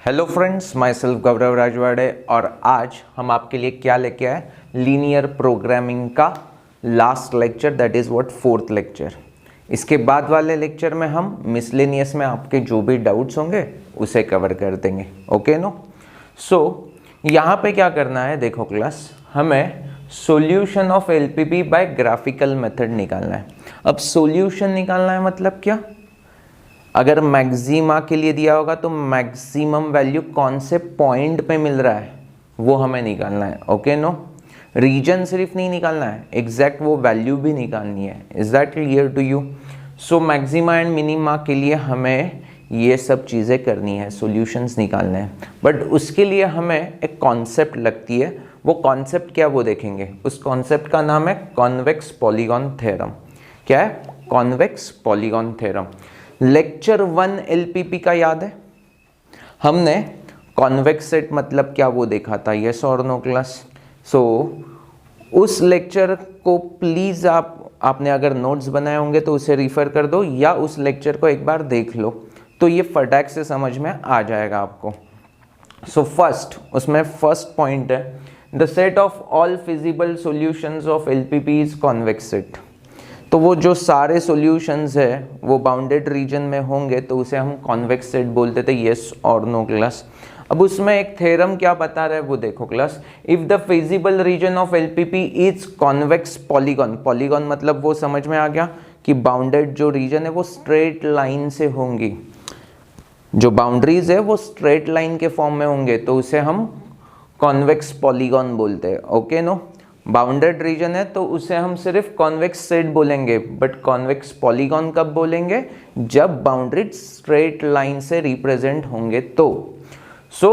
Hello friends, my self गौरव राजवाड़े और आज हम आपके लिए क्या लेके आए, लीनियर प्रोग्रामिंग का last lecture, that is what fourth lecture. इसके बाद वाले लेक्चर में हम मिसलेनियस में आपके जो भी डाउट्स होंगे उसे कवर कर देंगे। Okay no. सो यहाँ पे क्या करना है, देखो क्लास, हमें solution of LPP by graphical method निकालना है। अब सॉल्यूशन निकालना है मतलब क्या, अगर मैक्सिमा के लिए दिया होगा तो मैक्सिमम वैल्यू कौन से पॉइंट पे मिल रहा है वो हमें निकालना है। ओके नो, रीजन सिर्फ नहीं निकालना है, एग्जैक्ट वो वैल्यू भी निकालनी है। Is that clear to you? So maxima and minima के लिए हमें ये सब चीज़ें करनी है, सॉल्यूशंस निकालने हैं। बट उसके लिए हमें एक कॉन्सेप्ट लगती है, वो कॉन्सेप्ट क्या वो देखेंगे। उस कॉन्सेप्ट का नाम है कॉन्वेक्स पॉलीगॉन थ्योरम। क्या है? Convex polygon theorem. Lecture 1 LPP का याद है, हमने कॉन्वेक्स सेट मतलब क्या वो देखा था, यस और नो क्लास। सो उस लेक्चर को प्लीज़ आपने अगर नोट्स बनाए होंगे तो उसे रिफ़र कर दो, या उस लेक्चर को एक बार देख लो तो ये फटाक से समझ में आ जाएगा आपको। सो फर्स्ट, उसमें फर्स्ट पॉइंट है, the set of all feasible solutions of LPP is convex set. तो वो जो सारे सॉल्यूशंस है वो बाउंडेड रीजन में होंगे तो उसे हम कॉन्वेक्स सेट बोलते थे, यस और नो क्लास। अब उसमें एक थ्योरम क्या बता रहा है वो देखो class, if the feasible region of LPP is convex polygon, polygon मतलब वो समझ में आ गया कि बाउंडेड जो रीजन है वो स्ट्रेट लाइन से होंगी, जो बाउंड्रीज है वो स्ट्रेट लाइन के फॉर्म में होंगे तो उसे हम कॉन्वेक्स पॉलीगॉन बोलते हैं। ओके नो, बाउंडेड रीजन है तो उसे हम सिर्फ कॉन्वेक्स सेट बोलेंगे, बट कॉन्वेक्स पॉलीगॉन कब बोलेंगे, जब बाउंड्रीज स्ट्रेट लाइन से रिप्रेजेंट होंगे तो। सो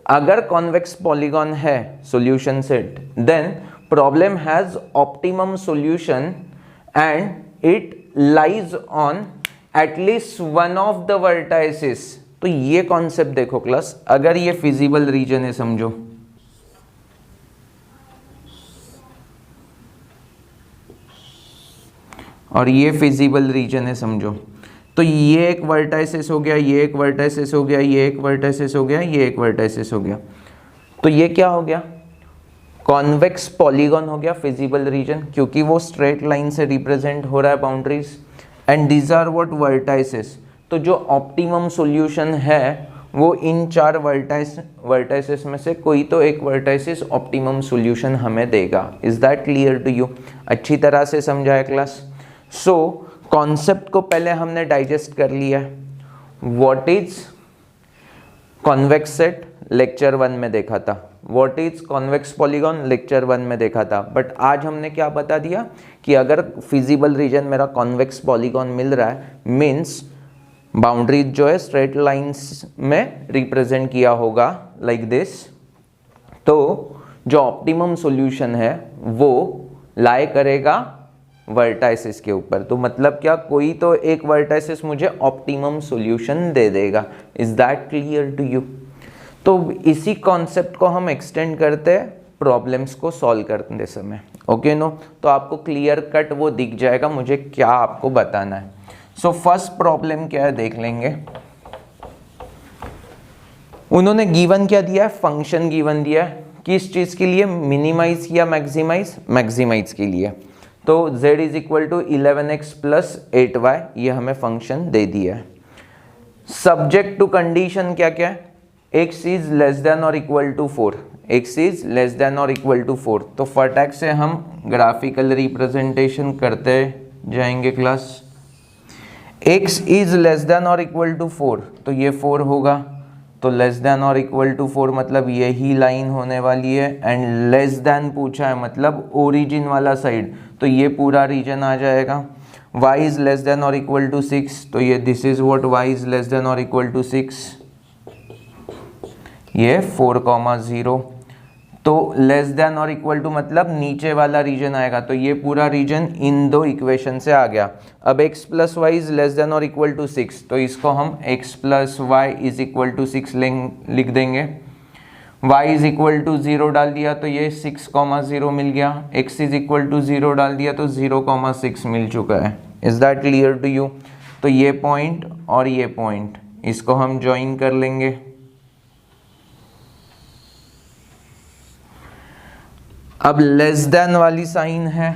अगर कॉन्वेक्स पॉलीगॉन है solution set, then problem has optimum solution and it lies on at least one of the vertices. तो ये कॉन्सेप्ट देखो क्लास, अगर ये फिजिबल रीजन है समझो, और ये फिजिबल रीजन है समझो, तो ये एक वर्टाइसिस हो गया, ये एक वर्टाइसिस हो गया, ये एक वर्टाइसिस हो गया, ये एक वर्टाइसिस हो गया, तो ये क्या हो गया, कॉन्वेक्स पॉलीगॉन हो गया फिजिबल रीजन, क्योंकि वो स्ट्रेट लाइन से रिप्रेजेंट हो रहा है boundaries. And these are what vertices. तो जो ऑप्टिमम सॉल्यूशन है वो इन चार वर्टाइसिस में से कोई तो एक वर्टाइसिस ऑप्टिमम सॉल्यूशन हमें देगा। Is that clear to you? अच्छी तरह से समझाया क्लास। सो कॉन्सेप्ट को पहले हमने डाइजेस्ट कर लिया है। What is convex set, lecture 1 में देखा था। What is convex polygon, lecture 1 में देखा था। बट आज हमने क्या बता दिया कि अगर फिजिबल रीजन मेरा कॉन्वेक्स पॉलीगॉन मिल रहा है, मीन्स बाउंड्रीज जो है स्ट्रेट लाइंस में रिप्रेजेंट किया होगा लाइक दिस, तो जो ऑप्टिमम सॉल्यूशन है वो लाई करेगा वर्टाइसिस के ऊपर। तो मतलब क्या, कोई तो एक वर्टाइसिस मुझे ऑप्टिमम सॉल्यूशन दे देगा। Is that clear to you? तो इसी कॉन्सेप्ट को हम एक्सटेंड करते हैं प्रॉब्लम्स को सॉल्व करते समय। ओके नो, तो आपको क्लियर कट वो दिख जाएगा मुझे क्या आपको बताना है। सो फर्स्ट प्रॉब्लम क्या है देख लेंगे। उन्होंने गिवन क्या दिया है, फंक्शन गिवन दिया है, किस चीज के लिए, मिनिमाइज या मैक्सिमाइज, मैक्सिमाइज के लिए। तो z is equal to 11x plus 8y, ये हमें फंक्शन दे दिया है। सब्जेक्ट टू कंडीशन क्या क्या है, x इज लेस देन और equal to 4, x is less than और इक्वल टू 4। तो फटाक से हम ग्राफिकल रिप्रेजेंटेशन करते जाएंगे class. x is less than और इक्वल टू 4, तो ये 4 होगा, तो लेस देन और इक्वल टू 4 मतलब यही लाइन होने वाली है। एंड लेस देन पूछा है मतलब ओरिजिन वाला साइड, तो ये पूरा रीजन आ जाएगा। y इज लेस देन और इक्वल टू 6, तो ये this is what y is less than और इक्वल टू 6, ये 4,0। तो लेस देन और इक्वल टू मतलब नीचे वाला रीजन आएगा, तो ये पूरा रीजन इन दो इक्वेशन से आ गया। अब x plus y is less than और इक्वल टू 6, तो इसको हम x plus y is equal to 6 लिख देंगे। y इज इक्वल टू 0 डाल दिया तो ये 6,0 मिल गया, x इज इक्वल टू 0 डाल दिया तो 0,6 मिल चुका है। Is that clear to you? तो ये पॉइंट और ये पॉइंट इसको हम ज्वाइन कर लेंगे। अब लेस देन वाली साइन है,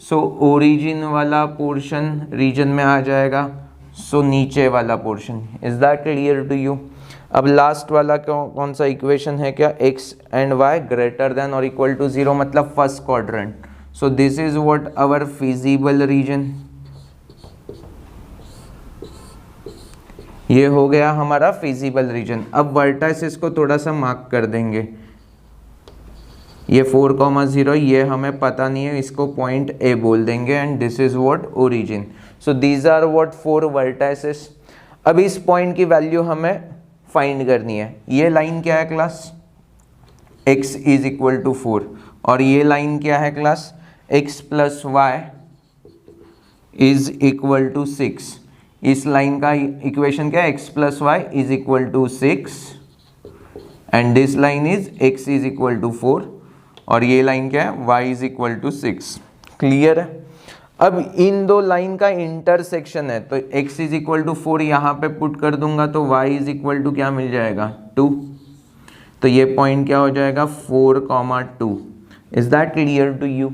सो ओरिजिन वाला पोर्शन रीजन में आ जाएगा, सो नीचे वाला portion. Is that clear to you? अब लास्ट वाला कौन सा इक्वेशन है क्या? x and y greater than और इक्वल टू 0, मतलब first quadrant. So this is what our feasible region. ये हो गया हमारा फिजिबल रीजन। अब वर्टाइसेस को थोड़ा सा मार्क कर देंगे। ये 4,0 ये हमें पता नहीं है, इसको पॉइंट A बोल देंगे and this is what origin. So these are what 4 vertices. अब इस पॉइंट की वैल्यू हमें फाइंड करनी है। ये लाइन क्या है class? x is equal to 4। और ये लाइन क्या है class? x plus y is equal to 6। इस लाइन का इक्वेशन क्या है? x plus y is equal to 6 and this line is x is equal to 4 और ये लाइन क्या है? y is equal to 6। Clear है? अब इन दो लाइन का इंटरसेक्शन है, तो x इज इक्वल टू 4 यहाँ पे पुट कर दूंगा तो y इज इक्वल टू क्या मिल जाएगा? 2। तो ये पॉइंट क्या हो जाएगा? 4,2। Is that clear to you?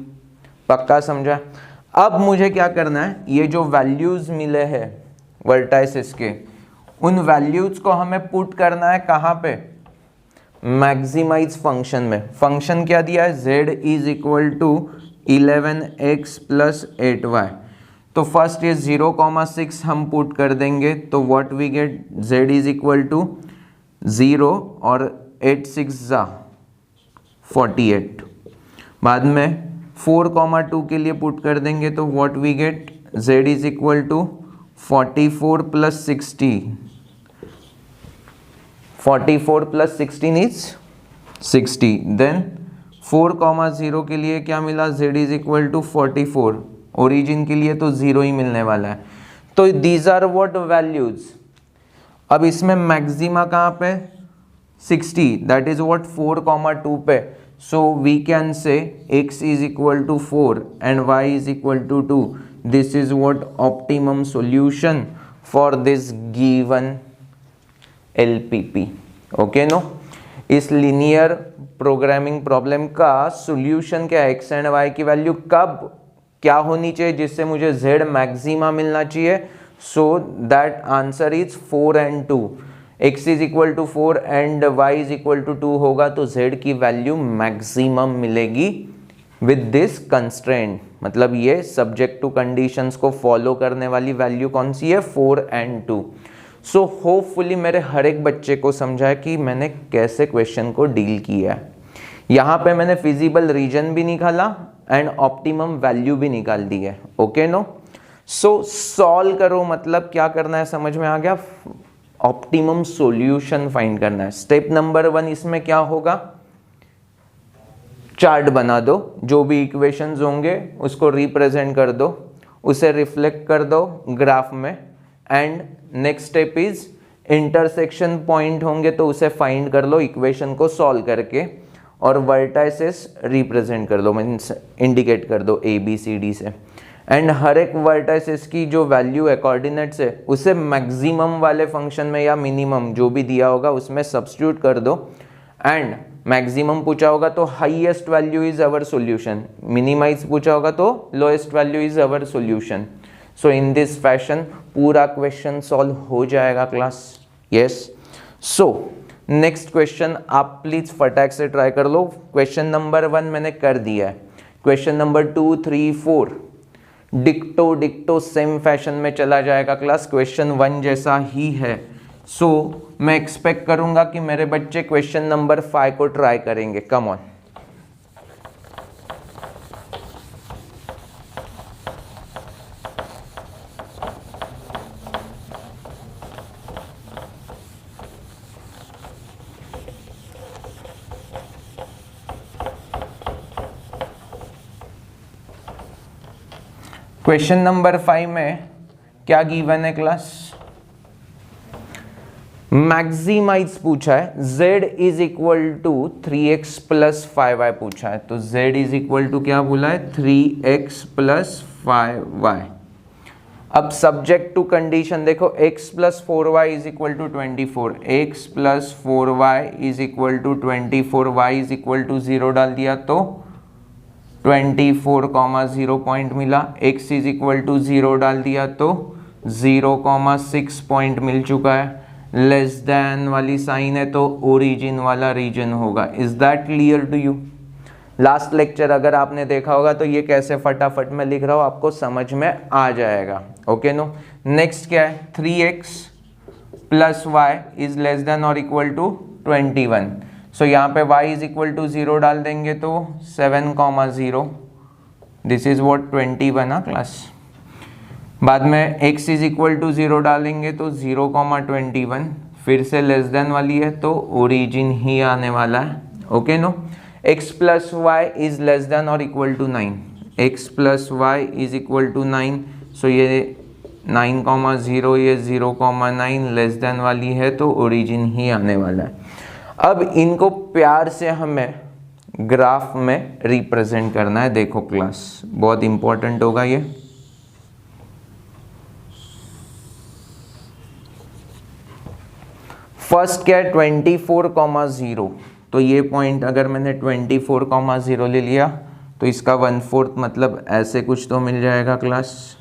पक्का समझा? अब मुझे क्या करना है, ये जो वैल्यूज मिले हैं वर्टाइसेस के, उन वैल्यूज को हमें पुट करना है कहाँ पे? मैक्सिमाइज फंक्शन में। फंक्शन क्या दिया है? z is equal to 11x plus 8y। तो फर्स्ट ये 0,6 हम पुट कर देंगे तो what we get? z is equal to 0 और 8 6 48। बाद में 4,2 के लिए पुट कर देंगे तो what we get? z is equal to 44 plus 60। 44 plus 16 is 60। Then 4,0 के लिए क्या मिला? z is equal to 44। Origin के लिए तो 0 ही मिलने वाला है। तो दीज आर व्हाट वैल्यूज। अब इसमें मैक्सिमा कहाँ पे? 60, दैट इज व्हाट 4,2 पे। So we can say x is equal to 4 and y is equal to 2। This is what optimum solution for this given LPP। Okay no? इस linear programming problem का solution क्या है? x and y की value कब क्या होनी चाहिए जिससे मुझे z मैक्सिमा मिलना चाहिए? So that answer is 4 and 2। x is equal to 4 and y is equal to 2 होगा तो z की वैल्यू मैक्सिमम मिलेगी विद दिस कंस्ट्रेंट। मतलब ये सब्जेक्ट टू कंडीशंस को फॉलो करने वाली वैल्यू कौन सी है? 4 एंड 2। सो होपफुली मेरे हर एक बच्चे को समझा है कि मैंने कैसे क्वेश्चन को डील किया है। यहाँ पे मैंने फिजिबल रीजन भी निकाला एंड ऑप्टिमम वैल्यू भी निकाल दी है। Okay no? सो सॉल्व करो, मतलब क्या करना है समझ में आ गया? ऑप्टिमम सॉल्यूशन फाइंड करना है। स्टेप नंबर 1 इसमें क्या होगा? चार्ट बना दो, जो भी इक्वेशंस होंगे उसको रिप्रेजेंट कर दो, उसे रिफ्लेक्ट कर दो ग्राफ में। And next step is intersection point होंगे तो उसे फाइंड कर लो इक्वेशन को सॉल्व करके, और वर्टाइसेस रिप्रेजेंट कर दो, मीन्स इंडिकेट कर दो ABCD से। एंड हर एक वर्टाइसेस की जो वैल्यू है कोऑर्डिनेट्स है उसे मैक्सिमम वाले फंक्शन में या मिनिमम जो भी दिया होगा उसमें सब्स्टिट्यूट कर दो। एंड मैक्सिमम पूछा होगा तो highest value is our solution, minimize पूछा होगा तो lowest value is our solution. So in this fashion पूरा क्वेश्चन सॉल्व हो जाएगा class. Yes. So next question आप प्लीज फटाक से ट्राई कर लो। क्वेश्चन नंबर 1 मैंने कर दिया है। क्वेश्चन नंबर 2, 3, 4 डिक्टो सेम फैशन में चला जाएगा क्लास, क्वेश्चन 1 जैसा ही है। सो मैं एक्सपेक्ट करूंगा कि मेरे बच्चे क्वेश्चन नंबर 5 को ट्राई करेंगे। Come on. क्वेश्चन नंबर 5 में क्या गिवन है क्लास? मैक्सिमाइज पूछा है। z is equal to 3x plus 5y पूछा है, तो z इज इक्वल टू क्या बोला है? 3x plus 5y। अब सब्जेक्ट टू कंडीशन देखो, x plus 4y is equal to 24, x plus 4y is equal to 24, y is equal to 0 डाल दिया तो 24,0 पॉइंट मिला। x इज इक्वल टू 0 डाल दिया तो 0,6 पॉइंट मिल चुका है। लेस देन वाली साइन है तो ओरिजिन वाला रीजन होगा। Is that clear to you? Last lecture अगर आपने देखा होगा तो ये कैसे फटाफट में लिख रहा हूँ आपको समझ में आ जाएगा। Okay no. नेक्स्ट क्या है? 3x plus y is less than और इक्वल टू 21। सो यहाँ पे y इज इक्वल टू 0 डाल देंगे तो 7,0 दिस इज व्हाट 21 ना क्लास। बाद में x इज इक्वल टू 0 डालेंगे तो 0,21 फिर से लेस देन वाली है तो ओरिजिन ही आने वाला है। Okay no. x plus y is less than और equal to 9। x plus y is equal to 9। So ये 9,0 ये 0,9 लेस देन वाली है तो ओरिजिन ही आने वाला है। अब इनको प्यार से हमें ग्राफ में रिप्रेजेंट करना है। देखो क्लास बहुत इंपॉर्टेंट होगा ये। फर्स्ट क्या है? 24,0। तो ये पॉइंट अगर मैंने 24,0 ले लिया तो इसका 1/4 मतलब ऐसे कुछ तो मिल जाएगा क्लास।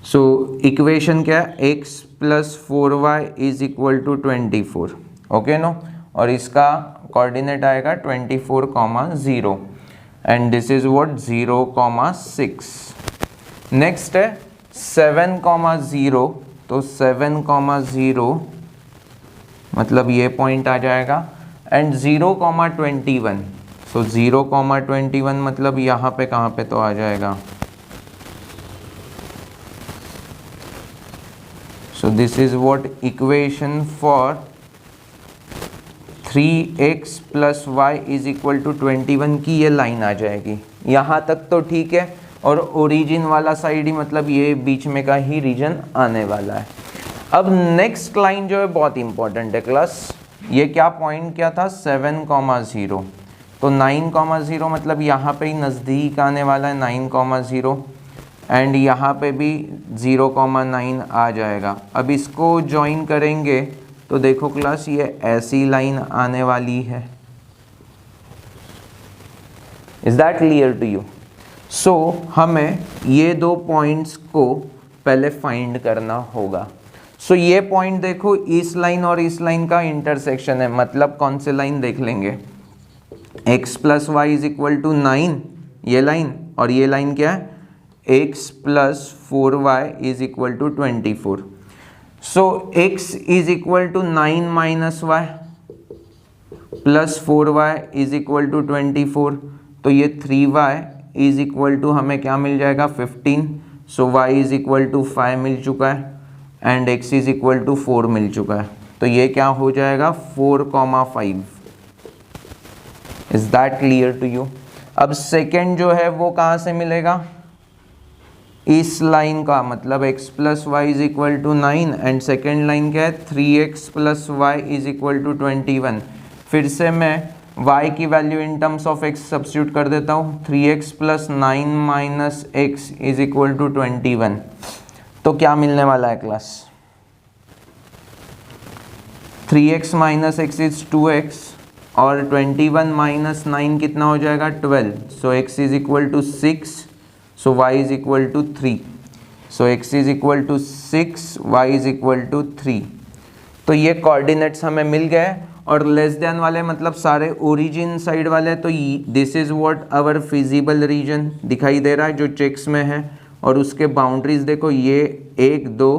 सो इक्वेशन क्या है? x plus 4y is equal to 24। Okay no. और इसका कोऑर्डिनेट आएगा 24,0 and this is what 0,6। Next है 7,0। तो 7,0 मतलब ये पॉइंट आ जाएगा एंड 0,21। सो 0,21 मतलब यहाँ पे कहाँ पे तो आ जाएगा। So this is what equation for 3x plus y is equal to 21 की ये लाइन आ जाएगी। यहाँ तक तो ठीक है। और ओरिजिन वाला साइड ही मतलब ये बीच में का ही रीजन आने वाला है। अब नेक्स्ट लाइन जो है बहुत इंपॉर्टेंट है क्लास। ये क्या पॉइंट क्या था? 7,0। तो 9,0 मतलब यहाँ पे ही नज़दीक आने वाला है 9,0 एंड यहाँ पे भी 0,9 आ जाएगा। अब इसको ज्वाइन करेंगे तो देखो क्लास ये ऐसी लाइन आने वाली है। Is that clear to you? So हमें ये दो पॉइंट्स को पहले फाइंड करना होगा। सो ये पॉइंट देखो इस लाइन और इस लाइन का इंटरसेक्शन है। मतलब कौन से लाइन देख लेंगे? x plus y is equal to 9 ये लाइन, और ये लाइन क्या है? x plus 4y is equal to 24। So x is equal to 9 minus y plus 4y is equal to 24। तो ये 3y इज इक्वल टू हमें क्या मिल जाएगा? 15। So y is equal to 5 मिल चुका है and x is equal to 4 मिल चुका है। तो ये क्या हो जाएगा? 4,5। Is that clear to you? अब सेकेंड जो है वो कहाँ से मिलेगा? इस लाइन का, मतलब x plus y is equal to 9 and second line क्या है? 3x plus y is equal to 21। फिर से मैं y की value in terms of x substitute कर देता हूँ। 3x plus 9 minus x is equal to 21। तो क्या मिलने वाला है class? 3x minus x is 2x और 21 माइनस 9 कितना हो जाएगा? 12। So x is equal to 6। So y is equal to 3। So x is equal to 6, y is equal to 3। तो ये कोऑर्डिनेट्स हमें मिल गए। और लेस देन वाले मतलब सारे ओरिजिन साइड वाले, तो this is what our feasible region दिखाई दे रहा है जो चेक्स में है। और उसके बाउंड्रीज देखो, ये 1 2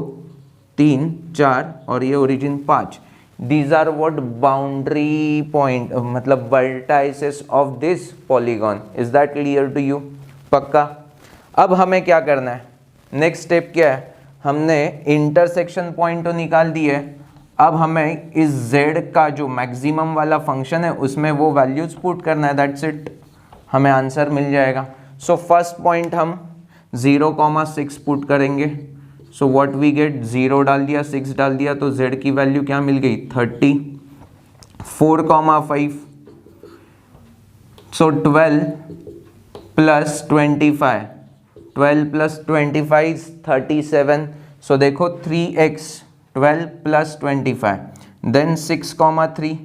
3 4 और ये origin 5। These are what boundary point, मतलब vertices of this polygon. Is that clear to you? पक्का? अब हमें क्या करना है? नेक्स्ट स्टेप क्या है? हमने इंटरसेक्शन पॉइंट तो निकाल दिए। अब हमें इस z का जो मैक्सिमम वाला फंक्शन है उसमें वो वैल्यूज पुट करना है। दैट्स इट, हमें आंसर मिल जाएगा। सो फर्स्ट पॉइंट हम 0,6 पुट करेंगे। So what we gate? 0 डाल दिया, 6 डाल दिया, तो z की वैल्यू क्या मिल गई? 30। 4,5। सो 12 प्लस 25, 12 प्लस 25 37। सो देखो 3x 12 प्लस 25, देन 6,3,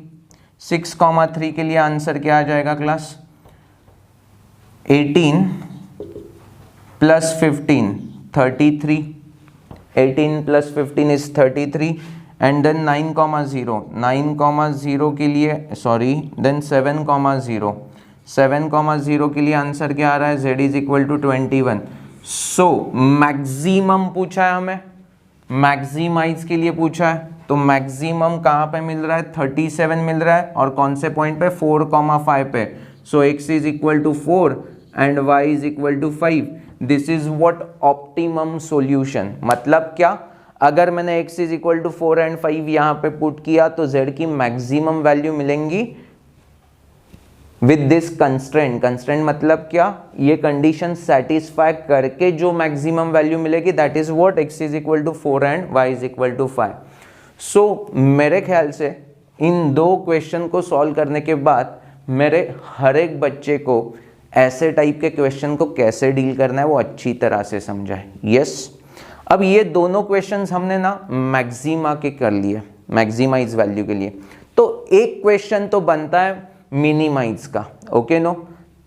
6,3 के लिए आंसर क्या आ जाएगा class? 18 plus 15, 33, 18 plus 15 is 33, and then 9,0, 9,0 के लिए देन 7,0, 7,0 के लिए आंसर क्या आ रहा है? z is equal to 21। So maximum पूछा है हमें, मैक्सिमाइज के लिए पूछा है, तो मैक्सिमम कहाँ पे मिल रहा है? 37 मिल रहा है, और कौन से पॉइंट पे? 4,5 पे। So x is equal to 4 and y is equal to 5। This is what optimum solution. मतलब क्या? अगर मैंने x is equal to 4 and 5 यहाँ पे पुट किया तो z की मैक्सिमम वैल्यू मिलेंगी विद दिस कंस्ट्रेंट। कंस्ट्रेंट मतलब क्या? ये कंडीशन सेटिस्फाई करके जो मैक्सिमम वैल्यू मिलेगी, that is what x is equal to 4 and y is equal to 5। सो मेरे ख्याल से इन दो क्वेश्चन को सॉल्व करने के बाद मेरे हर एक बच्चे को ऐसे टाइप के क्वेश्चन को कैसे डील करना है वो अच्छी तरह से समझा है। यस, अब ये दोनों क्वेश्चंस हमने ना मैक्सिमा के कर लिए, मैक्सिमाइज वैल्यू के लिए। तो एक क्वेश्चन तो बनता है मिनिमाइज का। Okay no,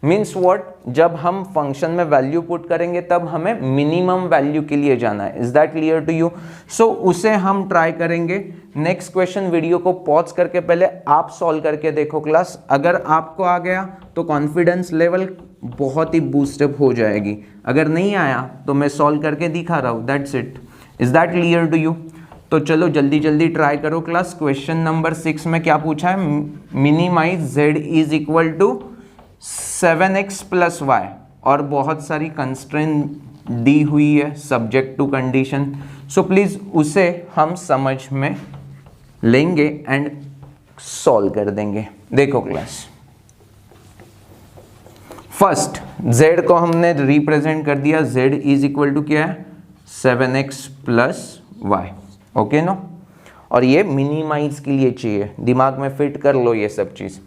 means what? जब हम फंक्शन में वैल्यू पुट करेंगे तब हमें मिनिमम वैल्यू के लिए जाना है। Is that clear to you? So उसे हम ट्राई करेंगे। नेक्स्ट क्वेश्चन वीडियो को पॉज करके पहले आप सॉल्व करके देखो क्लास। अगर आपको आ गया तो कॉन्फिडेंस लेवल बहुत ही बूस्टअप हो जाएगी। अगर नहीं आया तो मैं सॉल्व करके दिखा रहा हूँ, that's it. Is that clear to you? तो चलो जल्दी जल्दी ट्राई करो क्लास। क्वेश्चन नंबर 6 में क्या पूछा है? Minimize z is equal to 7x plus y, और बहुत सारी कंस्ट्रेंट दी हुई है subject to condition. So please उसे हम समझ में लेंगे एंड सॉल्व कर देंगे। देखो क्लास, फर्स्ट z को हमने रिप्रेजेंट कर दिया, z इज इक्वल टू क्या है? 7x plus Y. Okay no, और ये मिनिमाइज के लिए चाहिए, दिमाग में फिट कर लो ये सब चीज।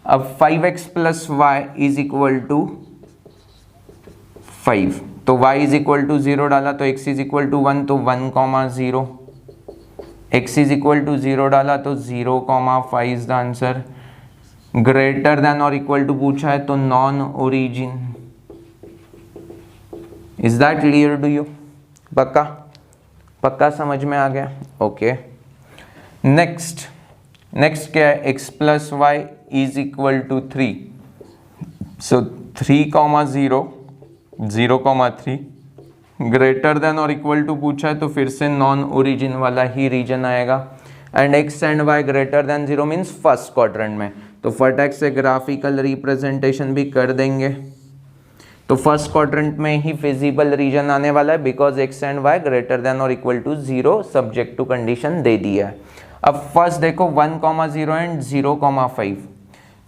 अब 5x plus y is equal to 5, तो y इज इक्वल टू 0 डाला तो x इज इक्वल टू 1, तो 1,0, x इज इक्वल टू 0 डाला तो 0,5 is the answer. Greater than और इक्वल टू पूछा है तो non origin. Is that clear to you? पक्का पक्का समझ में आ गया? ओके, नेक्स्ट क्या है? x plus y is equal to 3, so 3,0, 0,3। Greater than और इक्वल टू पूछा है तो फिर से नॉन ओरिजिन वाला ही रीजन आएगा। And x and y greater than 0 means first quadrant में, तो फटाक से ग्राफिकल रिप्रेजेंटेशन भी कर देंगे। तो फर्स्ट क्वाड्रेंट में ही फिजिबल रीजन आने वाला है, because x and y greater than और equal to 0 subject to condition दे दिया है। अब फर्स्ट देखो 1,0 एंड 0,5,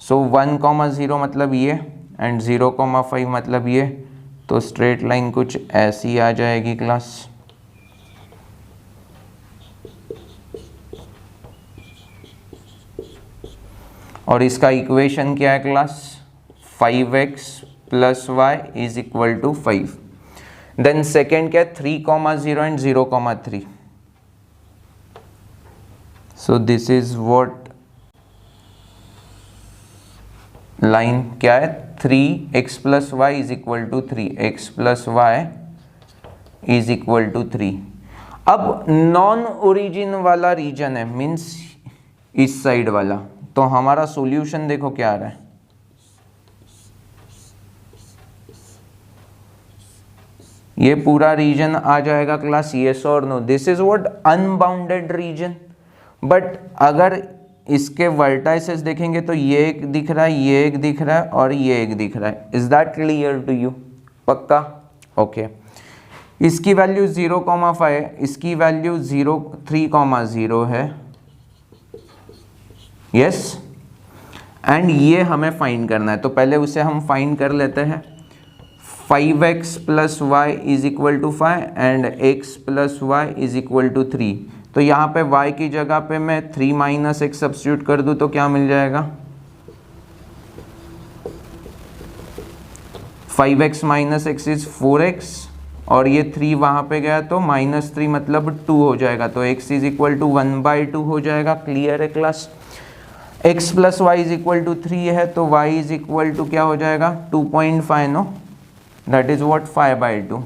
सो 1,0 मतलब ये एंड 0,5 मतलब ये, तो स्ट्रेट लाइन कुछ ऐसी आ जाएगी क्लास। और इसका इक्वेशन क्या है class? 5x plus y is equal to 5। Then second क्या है? 3,0 and 0,3, so this is what line क्या है? 3x plus y is equal to 3, x plus y is equal to 3। अब नॉन ओरिजिन वाला रीजन है, means इस side वाला, तो हमारा सॉल्यूशन देखो क्या आ रहा है। ये पूरा रीजन आ जाएगा क्लास, येस और no? This is what unbounded region. But अगर इसके वर्टाइसेस देखेंगे तो ये एक दिख रहा है, ये एक दिख रहा है और ये एक दिख रहा है। Is that clear to you? पक्का? ओके, इसकी वैल्यू 0,5 है, इसकी वैल्यू 3,0 है। यस, एंड ये हमें फाइंड करना है, तो पहले उसे हम फाइंड कर लेते हैं। 5x plus y is equal to 5 and x plus y is equal to 3। तो यहाँ पे y की जगह पे मैं 3 माइनस x सब्स्टिट्यूट कर दूँ तो क्या मिल जाएगा? 5x minus x is 4x और ये 3 वहाँ पे गया तो -3 मतलब 2 हो जाएगा, तो x इज इक्वल टू 1/2 हो जाएगा। क्लियर है class? x plus y is equal to 3 है तो y इज इक्वल टू क्या हो जाएगा 2.5 no, that is what 5/2।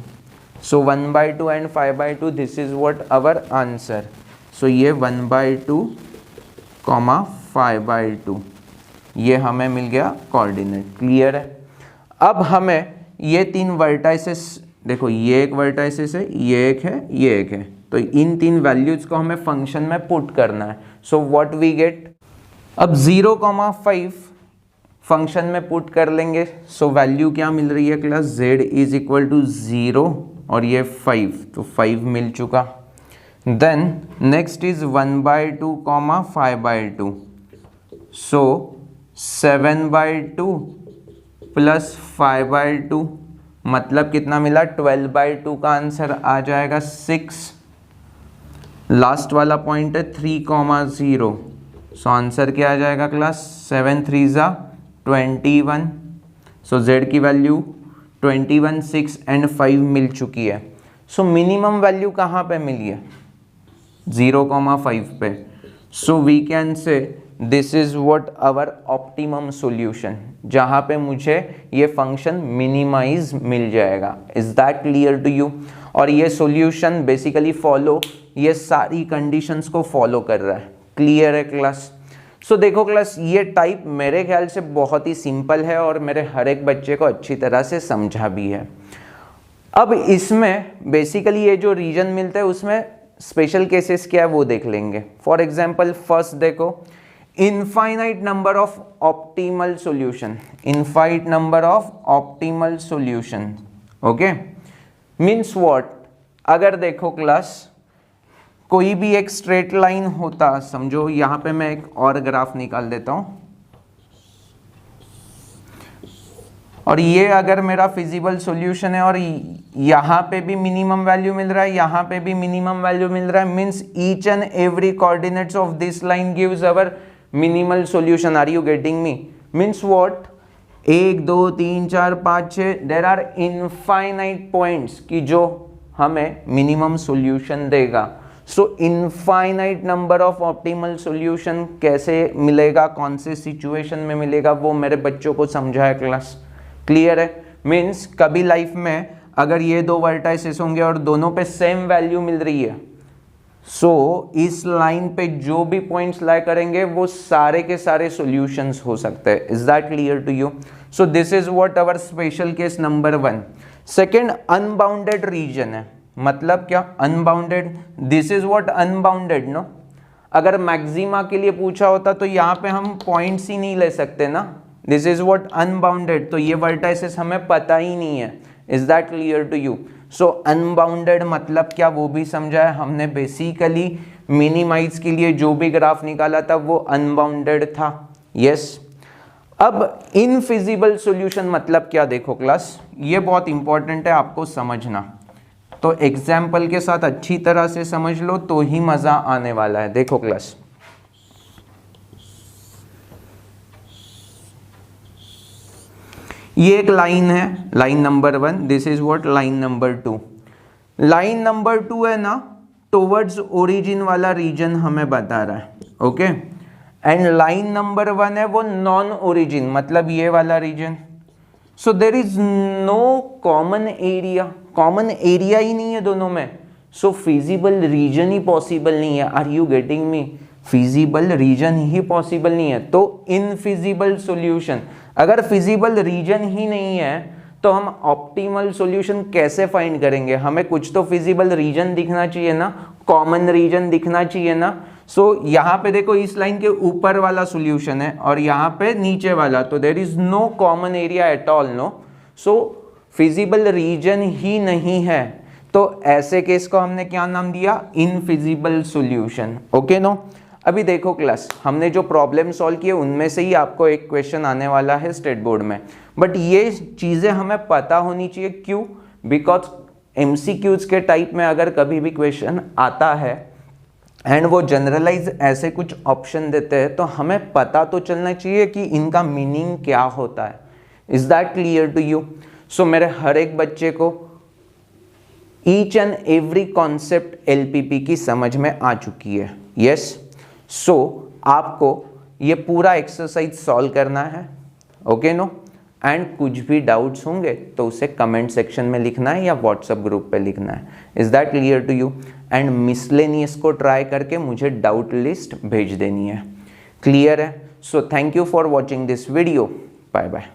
So 1/2 and 5/2 this is what our answer. So ये 1/2 कॉमा 5/2 ये हमें मिल गया कोऑर्डिनेट। क्लियर है? अब हमें ये 3 वर्टाइसेस, देखो ये एक वर्टाइसेस है, ये एक है, ये एक है, तो इन 3 वैल्यूज को हमें फंक्शन में पुट करना है। सो व्हाट वी गेट, अब 0,5 फंक्शन में पुट कर लेंगे। सो वैल्यू क्या मिल रही है class, z is equal to 0 और ये 5, तो 5 मिल चुका। Then next is 1/2 comma 5/2, so 7/2 plus 5/2 मतलब कितना मिला 12/2 का आंसर आ जाएगा 6। लास्ट वाला पॉइंट है 3,0, सो आंसर क्या आ जाएगा क्लास 7 3 ज़ा 21। सो z की वैल्यू 21, 6 एंड 5 मिल चुकी है। सो मिनिमम वैल्यू कहाँ पे मिली है 0,5 पे। So we can say this is what our optimum solution, जहाँ पे मुझे ये फंक्शन मिनिमाइज मिल जाएगा। Is that clear to you? और ये सॉल्यूशन बेसिकली फॉलो ये सारी कंडीशंस को फॉलो कर रहा है। क्लियर है क्लास? सो देखो क्लास, ये टाइप मेरे ख्याल से बहुत ही सिंपल है और मेरे हर एक बच्चे को अच्छी तरह से समझा भी है। अब इसमें बेसिकली ये जो रीजन मिलता है उसमें स्पेशल केसेस क्या है वो देख लेंगे। फॉर एग्जाम्पल फर्स्ट देखो, infinite number of optimal solution, infinite number of optimal solution, okay, means what, अगर देखो क्लास कोई भी एक स्ट्रेट लाइन होता, समझो यहाँ पे मैं एक और ग्राफ निकाल देता हूँ, और ये अगर मेरा फिजिबल सॉल्यूशन है और यहाँ पे भी मिनिमम वैल्यू मिल रहा है, यहाँ पे भी मिनिमम वैल्यू मिल रहा है, means each and every coordinates of this line gives our minimal solution. Are you getting me? Means what, 1 2 3 4 5 6 there are infinite points कि जो हमें मिनिमम सॉल्यूशन देगा। So infinite number of optimal solution कैसे मिलेगा, कौन से सिचुएशन में मिलेगा, वो मेरे बच्चों को समझाया क्लास। क्लियर है? मीन्स कभी लाइफ में अगर ये 2 वर्टाइसेस होंगे और दोनों पे सेम वैल्यू मिल रही है, सो इस लाइन पे जो भी पॉइंट्स लाई करेंगे वो सारे के सारे सॉल्यूशंस हो सकते हैं। Is that clear to you? So this is what our special case number 1। Second, unbounded region है, मतलब क्या unbounded, this is what unbounded no. अगर मैक्सिमा के लिए पूछा होता तो यहाँ पे हम पॉइंट्स ही नहीं ले सकते ना, दिस इज व्हाट अनबाउंडेड, तो ये वर्टाइसेस हमें पता ही नहीं है। Is that clear to you? So unbounded मतलब क्या वो भी समझा है हमने। बेसिकली मिनिमाइज के लिए जो भी ग्राफ निकाला था वो अनबाउंडेड था। यस अब इनफिजिबल सॉल्यूशन मतलब क्या, देखो क्लास ये बहुत इंपॉर्टेंट है आपको समझना, तो एग्जाम्पल के साथ अच्छी तरह से समझ लो तो ही मजा आने वाला है। देखो क्लास, ये एक लाइन है, line number 1, this is what line number 2। Line number 2 है ना, टुवर्ड्स ओरिजिन वाला रीजन हमें बता रहा है, ओके, एंड लाइन नंबर 1 है वो नॉन ओरिजिन, मतलब ये वाला region. So there is no common area, common area ही नहीं है दोनों में, सो फिजिबल रीजन ही पॉसिबल नहीं है। Are you getting me? Feasible region ही पॉसिबल नहीं है, तो इनफिजिबल सॉल्यूशन, अगर फिजिबल रीजन ही नहीं है तो हम ऑप्टिमल सॉल्यूशन कैसे फाइंड करेंगे? हमें कुछ तो फिजिबल रीजन दिखना चाहिए ना, कॉमन रीजन दिखना चाहिए ना। सो यहाँ पे देखो इस लाइन के ऊपर वाला सॉल्यूशन है और यहाँ पे नीचे वाला, तो there is no common area at all no, so feasible region ही नहीं है, तो ऐसे केस को हमने क्या नाम दिया? Infeasible solution. Okay no? अभी देखो क्लास, हमने जो प्रॉब्लम सॉल्व किए उनमें से ही आपको एक क्वेश्चन आने वाला है स्टेट बोर्ड में, बट ये चीज़ें हमें पता होनी चाहिए। क्यों? बिकॉज एमसीक्यूज के टाइप में अगर कभी भी क्वेश्चन आता है एंड वो जनरलाइज ऐसे कुछ ऑप्शन देते हैं तो हमें पता तो चलना चाहिए कि इनका मीनिंग क्या होता है। Is that clear to you? So मेरे हर एक बच्चे को each and every concept LPP की समझ में आ चुकी है। यस, सो आपको ये पूरा एक्सरसाइज सॉल्व करना है। ओके नो, एंड कुछ भी डाउट्स होंगे तो उसे कमेंट सेक्शन में लिखना है या व्हाट्सएप ग्रुप पे लिखना है। Is that clear to you? And miscellaneous को ट्राई करके मुझे डाउट लिस्ट भेज देनी है। क्लियर है? So thank you for watching this video. Bye bye.